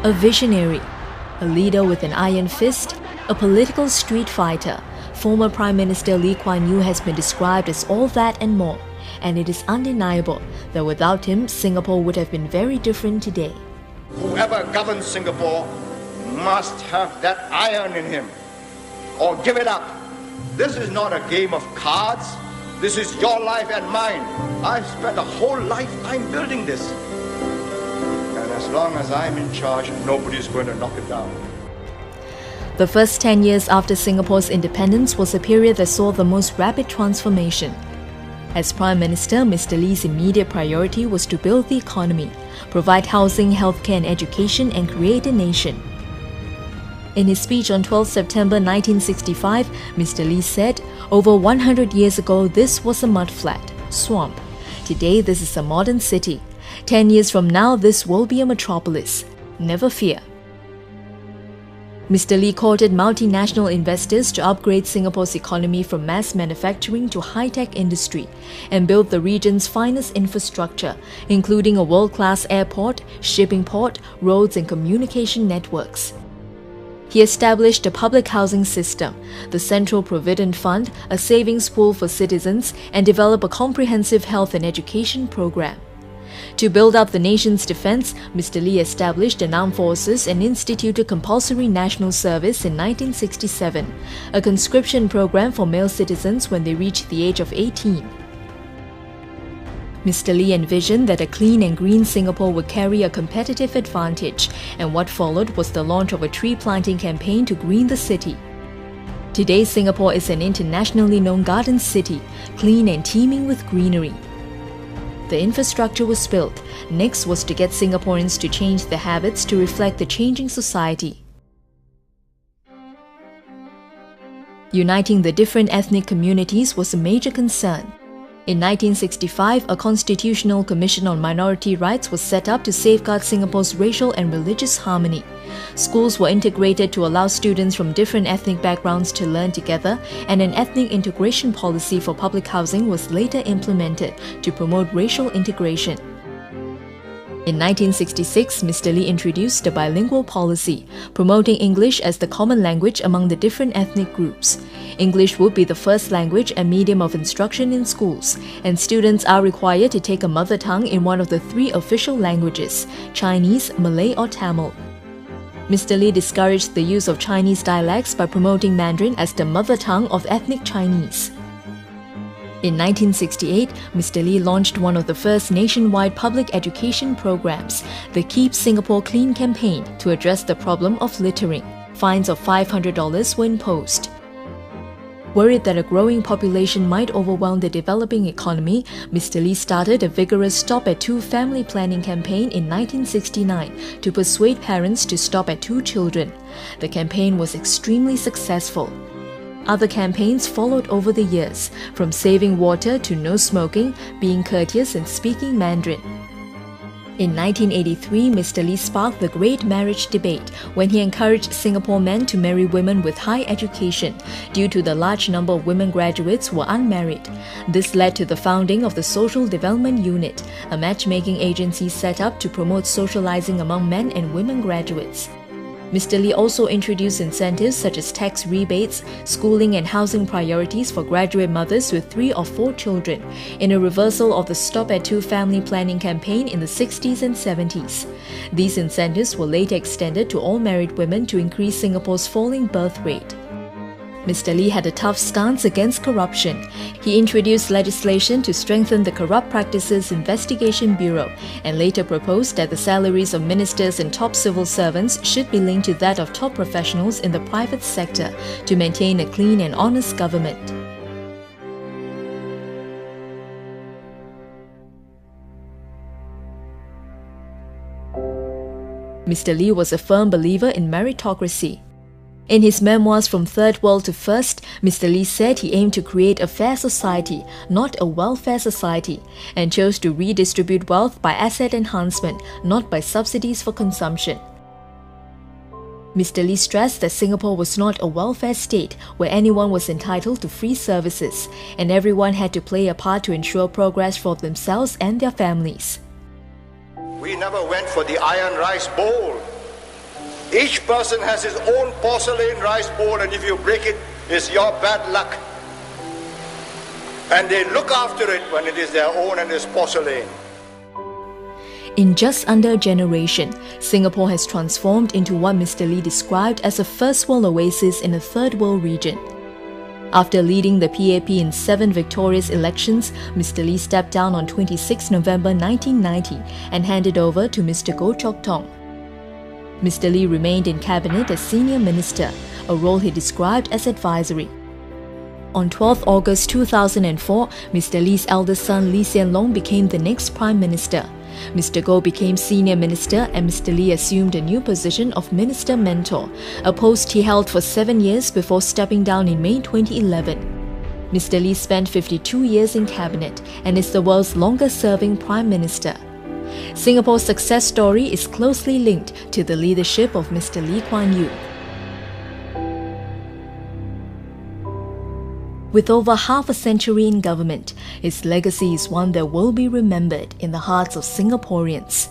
A visionary, a leader with an iron fist, a political street fighter, former Prime Minister Lee Kuan Yew has been described as all that and more, and it is undeniable that without him, Singapore would have been very different today. Whoever governs Singapore must have that iron in him, or give it up. This is not a game of cards. This is your life and mine. I've spent a whole lifetime building this. And as long as I'm in charge, nobody's going to knock it down. The first 10 years after Singapore's independence was a period that saw the most rapid transformation. As Prime Minister, Mr. Lee's immediate priority was to build the economy, provide housing, healthcare and education, and create a nation. In his speech on 12 September 1965, Mr. Lee said, "Over 100 years ago, this was a mudflat, swamp. Today, this is a modern city. 10 years from now, this will be a metropolis. Never fear." Mr. Lee courted multinational investors to upgrade Singapore's economy from mass manufacturing to high-tech industry and build the region's finest infrastructure, including a world-class airport, shipping port, roads and communication networks. He established a public housing system, the Central Provident Fund, a savings pool for citizens, and developed a comprehensive health and education program. To build up the nation's defense, Mr. Lee established an armed forces and instituted compulsory national service in 1967, a conscription program for male citizens when they reached the age of 18. Mr. Lee envisioned that a clean and green Singapore would carry a competitive advantage, and what followed was the launch of a tree planting campaign to green the city. Today, Singapore is an internationally known garden city, clean and teeming with greenery. The infrastructure was built. Next was to get Singaporeans to change their habits to reflect the changing society. Uniting the different ethnic communities was a major concern. In 1965, a Constitutional Commission on Minority Rights was set up to safeguard Singapore's racial and religious harmony. Schools were integrated to allow students from different ethnic backgrounds to learn together, and an ethnic integration policy for public housing was later implemented to promote racial integration. In 1966, Mr. Lee introduced a bilingual policy, promoting English as the common language among the different ethnic groups. English would be the first language and medium of instruction in schools, and students are required to take a mother tongue in one of the 3 official languages, Chinese, Malay or Tamil. Mr. Lee discouraged the use of Chinese dialects by promoting Mandarin as the mother tongue of ethnic Chinese. In 1968, Mr. Lee launched one of the first nationwide public education programs, the Keep Singapore Clean campaign, to address the problem of littering. Fines of $500 were imposed. Worried that a growing population might overwhelm the developing economy, Mr. Lee started a vigorous Stop at 2 family planning campaign in 1969 to persuade parents to stop at 2 children. The campaign was extremely successful. Other campaigns followed over the years, from saving water to no smoking, being courteous and speaking Mandarin. In 1983, Mr. Lee sparked the Great Marriage Debate when he encouraged Singapore men to marry women with high education due to the large number of women graduates who were unmarried. This led to the founding of the Social Development Unit, a matchmaking agency set up to promote socializing among men and women graduates. Mr. Lee also introduced incentives such as tax rebates, schooling and housing priorities for graduate mothers with 3 or 4 children, in a reversal of the Stop at 2 family planning campaign in the 60s and 70s. These incentives were later extended to all married women to increase Singapore's falling birth rate. Mr. Lee had a tough stance against corruption. He introduced legislation to strengthen the Corrupt Practices Investigation Bureau and later proposed that the salaries of ministers and top civil servants should be linked to that of top professionals in the private sector to maintain a clean and honest government. Mr. Lee was a firm believer in meritocracy. In his memoirs From Third World to First, Mr. Lee said he aimed to create a fair society, not a welfare society, and chose to redistribute wealth by asset enhancement, not by subsidies for consumption. Mr. Lee stressed that Singapore was not a welfare state where anyone was entitled to free services, and everyone had to play a part to ensure progress for themselves and their families. We never went for the iron rice bowl. Each person has his own porcelain rice bowl, and if you break it, it's your bad luck. And they look after it when it is their own and it's porcelain. In just under a generation, Singapore has transformed into what Mr. Lee described as a first world oasis in a third world region. After leading the PAP in 7 victorious elections, Mr. Lee stepped down on 26 November 1990 and handed over to Mr. Goh Chok Tong. Mr. Lee remained in cabinet as senior minister, a role he described as advisory. On 12 August 2004, Mr. Lee's eldest son Lee Hsien Loong became the next Prime Minister. Mr. Goh became Senior Minister and Mr. Lee assumed a new position of Minister Mentor, a post he held for 7 years before stepping down in May 2011. Mr. Lee spent 52 years in Cabinet and is the world's longest-serving Prime Minister. Singapore's success story is closely linked to the leadership of Mr. Lee Kuan Yew. With over half a century in government, his legacy is one that will be remembered in the hearts of Singaporeans.